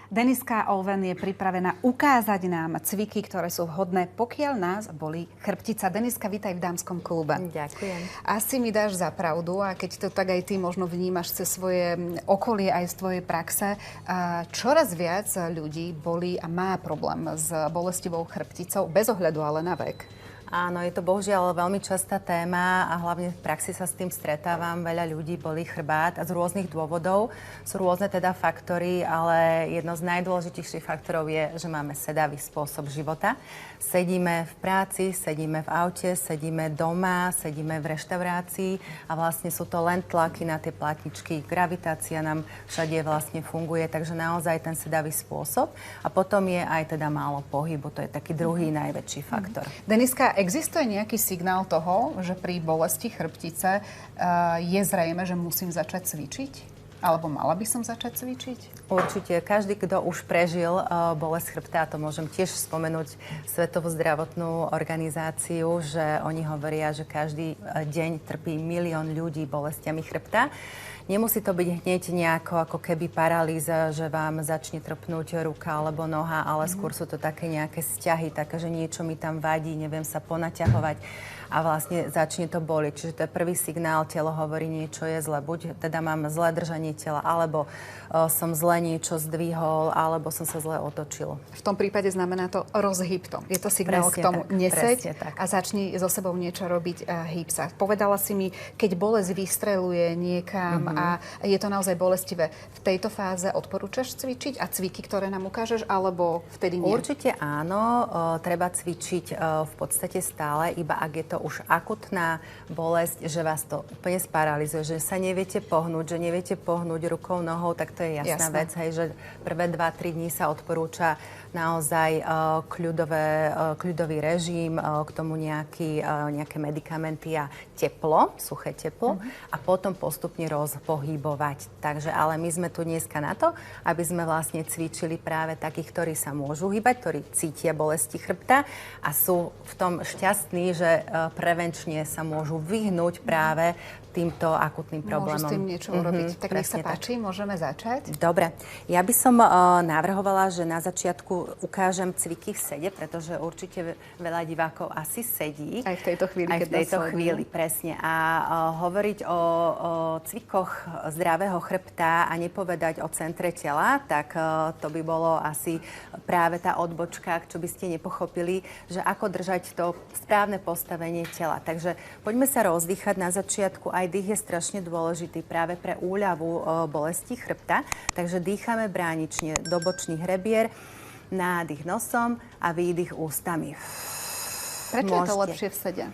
Deniska Olven je pripravená ukázať nám cviky, ktoré sú vhodné, pokiaľ nás bolí chrbtica. Deniska, vítaj v Dámskom klube. Ďakujem. Asi mi dáš za pravdu, a keď to tak aj ty možno vnímaš cez svoje okolie, aj z tvojej praxe, čoraz viac ľudí bolí a má problém s bolestivou chrbticou, bez ohľadu ale na vek. Áno, je to bohužiaľ veľmi častá téma a hlavne v praxi sa s tým stretávam. Veľa ľudí bolí chrbát a z rôznych dôvodov. Sú rôzne teda faktory, ale jedno z najdôležitejších faktorov je, že máme sedavý spôsob života. Sedíme v práci, sedíme v aute, sedíme doma, sedíme v reštaurácii a vlastne sú to len tlaky na tie platničky. Gravitácia nám všade vlastne funguje, takže naozaj ten sedavý spôsob. A potom je aj teda málo pohybu, to je taký druhý najväčší faktor. Deniska, existuje nejaký signál toho, že pri bolesti chrbtice je zrejme, že musím začať cvičiť? Alebo mala by som začať cvičiť? Určite. Každý, kto už prežil bolesť chrbta, to môžem tiež spomenúť Svetovú zdravotnú organizáciu, že oni hovoria, že každý deň trpí 1 000 000 ľudí bolestiami chrbta. Nemusí to byť hneď nejako ako keby paralýza, že vám začne trpnúť ruka alebo noha, ale skôr sú to také nejaké sťahy, také, že niečo mi tam vadí, neviem sa ponaťahovať a vlastne začne to boliť. Čiže to je prvý signál, telo hovorí, niečo je zle. Buď teda mám zlé držanie tela, alebo som zle niečo zdvihol, alebo som sa zle otočil. V tom prípade znamená to rozhyb to. Je to signál k tomu neseď a začni so sebou niečo robiť, hýb sa. Povedala si mi, keď bolesť vystreluje niekam a je to naozaj bolestivé. V tejto fáze odporúčaš cvičiť a cviky, ktoré nám ukážeš, alebo vtedy nie? Určite áno. Treba cvičiť v podstate stále, iba ak je to už akutná bolesť, že vás to úplne sparalizuje, že sa neviete pohnúť rukou, nohou, tak to je jasná vec, hej, že prvé 2-3 dní sa odporúča naozaj kľudový režim, k tomu nejaké medikamenty a teplo, suché teplo a potom postupne rozpohybovať. Takže, ale my sme tu dneska na to, aby sme vlastne cvičili práve takých, ktorí sa môžu hýbať, ktorí cítia bolesti chrbta a sú v tom šťastní, že prevenčne sa môžu vyhnúť práve týmto akutným problémom. Môžu s tým niečo urobiť. Tak nech sa páči, môžeme začať. Dobre. Ja by som navrhovala, že na začiatku ukážem cviky v sede, pretože určite veľa divákov asi sedí. Aj v tejto chvíli, keď nás sledujú. Presne. A hovoriť o cvikoch zdravého chrbta a nepovedať o centre tela, tak to by bolo asi práve tá odbočka, čo by ste nepochopili, že ako držať to správne postavenie tela. Takže poďme sa rozdýchať na začiatku. Aj dých je strašne dôležitý práve pre úľavu bolesti chrbta. Takže dýchame bránične do bočných rebier, nádych nosom a výdych ústami. Prečo je to lepšie v sede?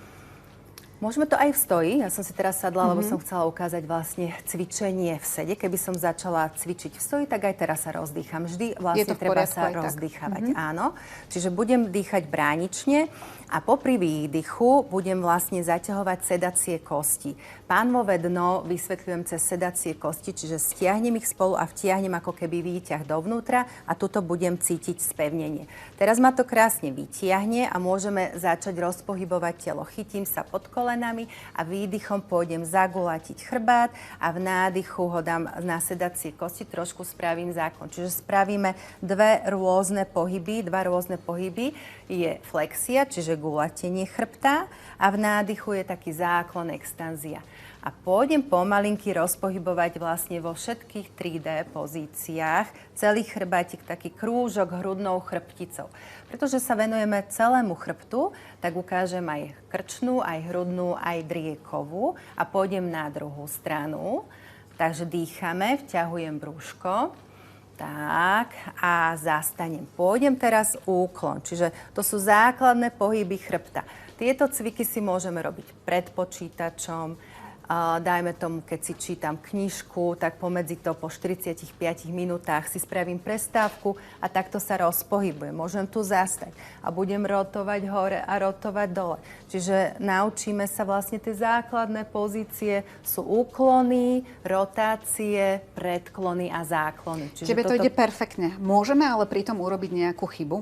Môžeme to aj v stoji. Ja som si teraz sadla, lebo som chcela ukázať vlastne cvičenie v sede. Keby som začala cvičiť v stoji, tak aj teraz sa rozdýcham. Vždy vlastne treba sa rozdýchavať. Áno. Čiže budem dýchať bránične a popri výdychu budem vlastne zaťahovať sedacie kosti. Pánvové dno vysvetľujem cez sedacie kosti, čiže stiahnem ich spolu a vtiahnem ako keby výťah dovnútra a tuto budem cítiť spevnenie. Teraz ma to krásne vytiahne a môžeme začať rozpohybovať telo. Chytím sa pod kolenami a výdychom pôjdem zagulatiť chrbát a v nádychu ho dám na sedacie kosti, trošku spravím záklon. Čiže spravíme dva rôzne pohyby. Je flexia, čiže gulatenie chrbta a v nádychu je taký záklon, extanzia. A pôjdem pomalinky rozpohybovať vlastne vo všetkých 3D pozíciách celý chrbátik, taký krúžok hrudnou chrbticou. Pretože sa venujeme celému chrbtu, tak ukážem aj krčnú, aj hrudnú, aj driekovú a pôjdem na druhú stranu. Takže dýchame, vťahujem brúško. Tak a zastanem. Pôjdem teraz úklon, čiže to sú základné pohyby chrbta. Tieto cviky si môžeme robiť pred počítačom, dajme tomu, keď si čítam knižku, tak pomedzi to po 45 minútach si spravím prestávku a takto sa rozpohybujem. Môžem tu zastať a budem rotovať hore a rotovať dole. Čiže naučíme sa vlastne tie základné pozície sú úklony, rotácie, predklony a záklony. Čiže tebe to ide perfektne. Môžeme ale pritom urobiť nejakú chybu?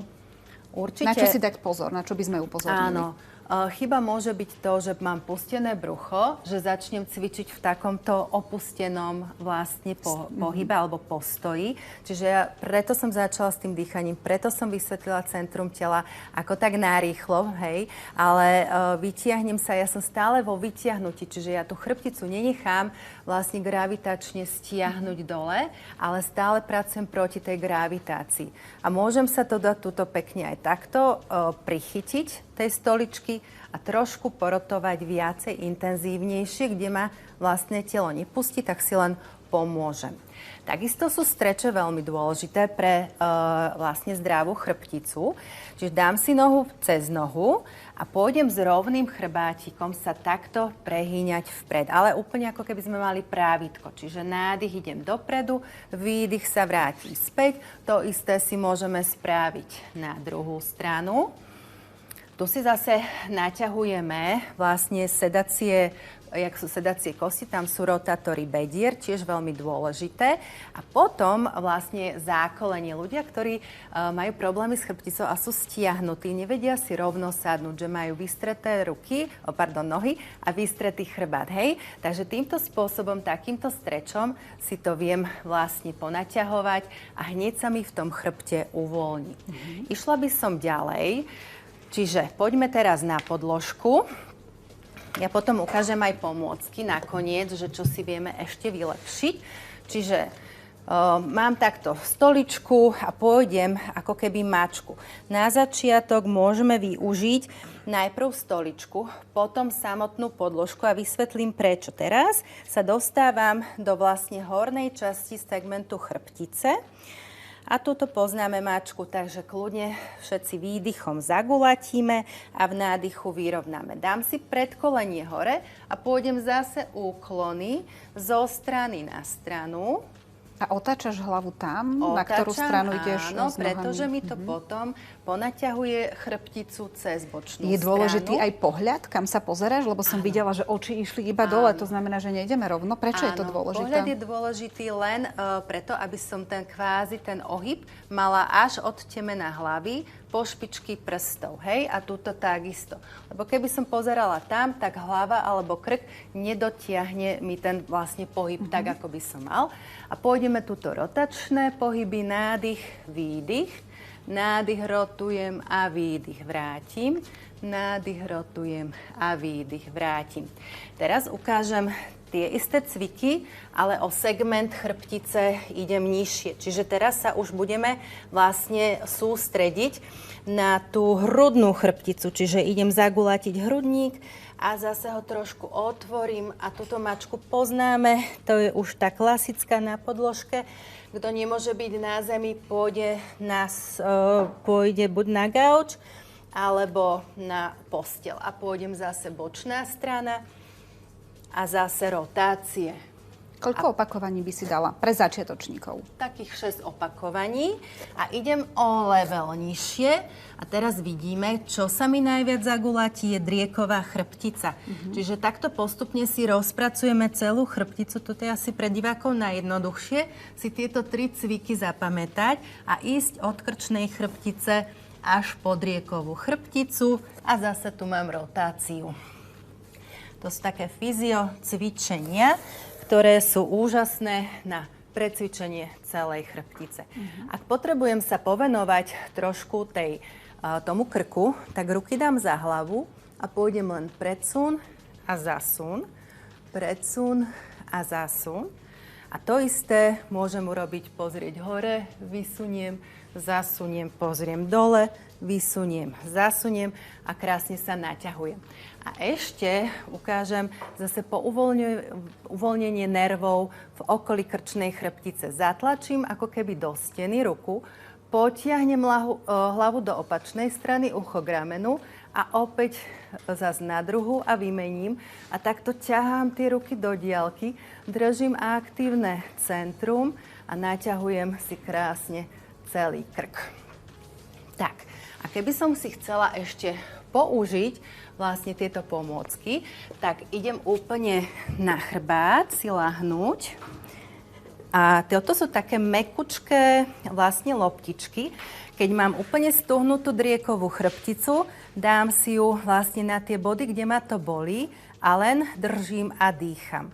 Určite. Na čo si dať pozor? Na čo by sme upozornili? Áno. Chyba môže byť to, že mám pustené brucho, že začnem cvičiť v takomto opustenom vlastne pohybe alebo postoji. Čiže ja preto som začala s tým dýchaním, preto som vysvetlila centrum tela ako tak narýchlo, hej, ale vytiahnem sa, ja som stále vo vytiahnutí, čiže ja tú chrbticu nenechám vlastne gravitačne stiahnuť dole, ale stále pracujem proti tej gravitácii. A môžem sa to dať túto pekne aj takto prichytiť tej stoličky a trošku porotovať viacej, intenzívnejšie, kde ma vlastne telo nepustí, tak si len pomôžem. Takisto sú streče veľmi dôležité pre vlastne zdravú chrbticu. Čiže dám si nohu cez nohu a pôjdem s rovným chrbátikom sa takto prehýňať vpred. Ale úplne ako keby sme mali právitko. Čiže nádych idem dopredu, výdych sa vrátim späť. To isté si môžeme spraviť na druhú stranu. Tu si zase naťahujeme vlastne sedacie, jak sú sedacie kosti, tam sú rotátory bedier, tiež veľmi dôležité. A potom vlastne zákolenie. Ľudia, ktorí majú problémy s chrbticou a sú stiahnutí, nevedia si rovno sadnúť, že majú vystreté nohy a vystretý chrbát. Hej? Takže týmto spôsobom, takýmto strečom si to viem vlastne ponaťahovať a hneď sa mi v tom chrbte uvoľní. Išla by som ďalej. Čiže poďme teraz na podložku. Ja potom ukážem aj pomôcky nakoniec, že čo si vieme ešte vylepšiť. Čiže mám takto stoličku a pôjdem ako keby mačku. Na začiatok môžeme využiť najprv stoličku, potom samotnú podložku a vysvetlím prečo. Teraz sa dostávam do vlastne hornej časti segmentu chrbtice. A tuto poznáme mačku, takže kľudne všetci výdychom zagulatíme a v nádychu vyrovnáme. Dám si predkolenie hore a pôjdem zase úklony zo strany na stranu. A otáčaš hlavu tam, na ktorú stranu ideš s nohami? Áno, pretože mi to potom ponaťahuje chrbticu cez bočnú stranu. Je dôležitý aj pohľad, kam sa pozeráš? Lebo som videla, že oči išli iba dole, to znamená, že nejdeme rovno. Prečo je to dôležité? Pohľad je dôležitý len preto, aby som ten ohyb mala až od temena hlavy po špičky prstov, hej? A túto takisto. Lebo keby som pozerala tam, tak hlava alebo krk nedotiahne mi ten vlastne pohyb tak, ako by som mal. A pôjdeme tuto rotačné pohyby, nádych, výdych. Nádych, rotujem a výdych, vrátim. Nádych, rotujem a výdych, vrátim. Teraz ukážem tie isté cviky, ale o segment chrbtice idem nižšie. Čiže teraz sa už budeme vlastne sústrediť na tú hrudnú chrbticu. Čiže idem zagulatiť hrudník a zase ho trošku otvorím a túto mačku poznáme. To je už tá klasická na podložke. Kto nemôže byť na zemi, pôjde buď na gauč, alebo na posteľ. A pôjdem zase bočná strana a zase rotácie. Koľko opakovaní by si dala pre začiatočníkov? Takých 6 opakovaní a idem o level nižšie a teraz vidíme, čo sa mi najviac zagulatí, je drieková chrbtica. Čiže takto postupne si rozpracujeme celú chrbticu. Toto je asi pre divákov najjednoduchšie si tieto 3 cviky zapamätať a ísť od krčnej chrbtice až po driekovú chrbticu a zase tu mám rotáciu. To sú také fyziocvičenia, ktoré sú úžasné na precvičenie celej chrbtice. Ak potrebujem sa povenovať trošku tomu krku, tak ruky dám za hlavu a pôjdem len predsun a zasun, predsun a zasun. A to isté môžem urobiť, pozrieť hore, vysuniem, zasuniem, pozriem dole, vysuniem, zasuniem a krásne sa naťahujem. A ešte ukážem zase po uvoľnenie nervov v okolí krčnej chrbtice. Zatlačím ako keby do steny ruku, potiahnem hlavu do opačnej strany, ucho k ramenu a opäť zase na druhú a vymením. A takto ťahám tie ruky do diaľky, držím aktívne centrum a naťahujem si krásne celý krk. Tak, a keby som si chcela ešte použiť vlastne tieto pomôcky, tak idem úplne na chrbát si lahnúť A toto sú také mekučké vlastne loptičky. Keď mám úplne stuhnutú driekovú chrbticu, dám si ju vlastne na tie body, kde ma to bolí a len držím a dýcham.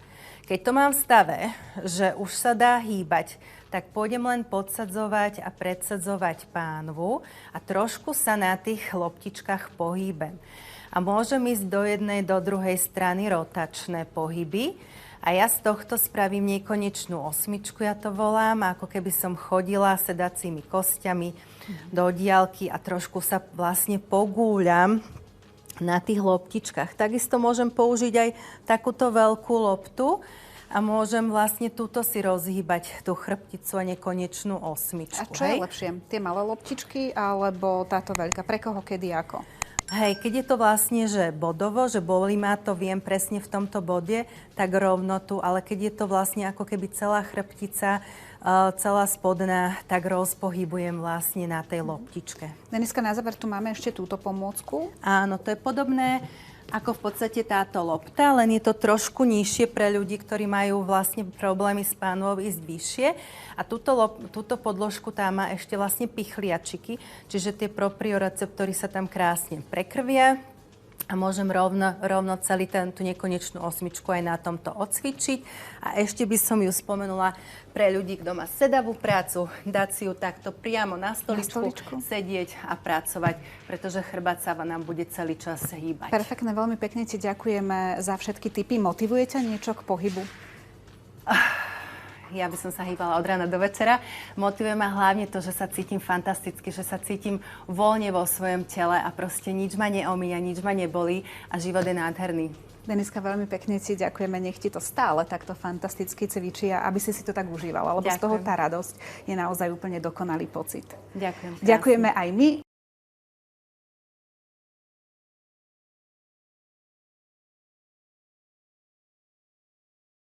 Keď to mám v stave, že už sa dá hýbať, tak pôjdem len podsadzovať a predsadzovať pánvu a trošku sa na tých loptičkách pohýbem. A môžem ísť do jednej, do druhej strany rotačné pohyby. A ja z tohto spravím nekonečnú osmičku, ja to volám, ako keby som chodila sedacími kostiami do diaľky a trošku sa vlastne pogúľam na tých loptičkách. Takisto môžem použiť aj takúto veľkú loptu a môžem vlastne túto si rozhýbať tú chrbticu a nekonečnú osmičku. A čo je lepšie? Tie malé loptičky alebo táto veľká? Pre koho, kedy, ako? Hej, keď je to vlastne, že bodovo, že bolí ma to, viem presne v tomto bode, tak rovno tu, ale keď je to vlastne ako keby celá chrbtica, celá spodná, tak rozpohybujem vlastne na tej loptičke. Deniska, na záver tu máme ešte túto pomôcku. Áno, to je podobné ako v podstate táto lopta, len je to trošku nižšie pre ľudí, ktorí majú vlastne problémy s pánvou ísť vyššie. A túto podložku tam má ešte vlastne pichliačiky, čiže tie proprioreceptory sa tam krásne prekrvia. A môžem rovno celý tú nekonečnú osmičku aj na tomto odcvičiť. A ešte by som ju spomenula pre ľudí, kto má sedavú prácu, dať si ju takto priamo na stoličku, sedieť a pracovať, pretože chrbát sa nám bude celý čas hýbať. Perfektne, veľmi pekne ti ďakujeme za všetky tipy. Motivuje ťa niečo k pohybu? Ja by som sa hýbala od rána do večera. Motivuje ma hlavne to, že sa cítim fantasticky, že sa cítim voľne vo svojom tele a proste nič ma neomíja, nič ma nebolí a život je nádherný. Deniska, veľmi pekne ti ďakujeme, nech ti to stále takto fantasticky cvičí a aby si to tak užívala, lebo z toho tá radosť je naozaj úplne dokonalý pocit. Ďakujem. Ďakujeme aj my.